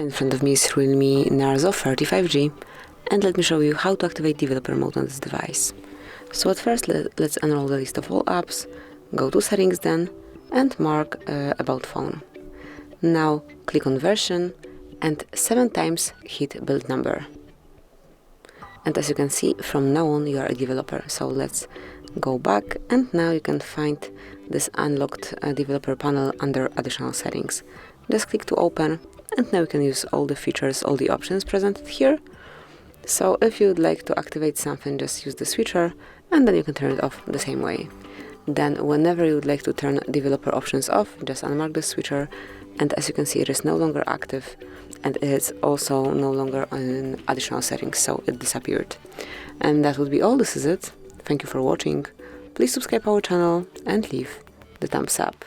In front of me is REALME Narzo 35G, and let me show you how to activate developer mode on this device. So at first let's unroll the list of all apps, go to settings then, and mark about phone. Now click on version and 7 times hit build number. And as you can see, from now on you are a developer. So let's go back, and now you can find this unlocked developer panel under additional settings. Just click to open, and now you can use all the features, all the options presented here. So if you'd like to activate something, just use the switcher, and then you can turn it off the same way. Then whenever you would like to turn developer options off, just unmark the switcher, and as you can see, it is no longer active, and it's also no longer in additional settings, so it disappeared. And that would be all. This is it. Thank you for watching. Please subscribe our channel and leave the thumbs up.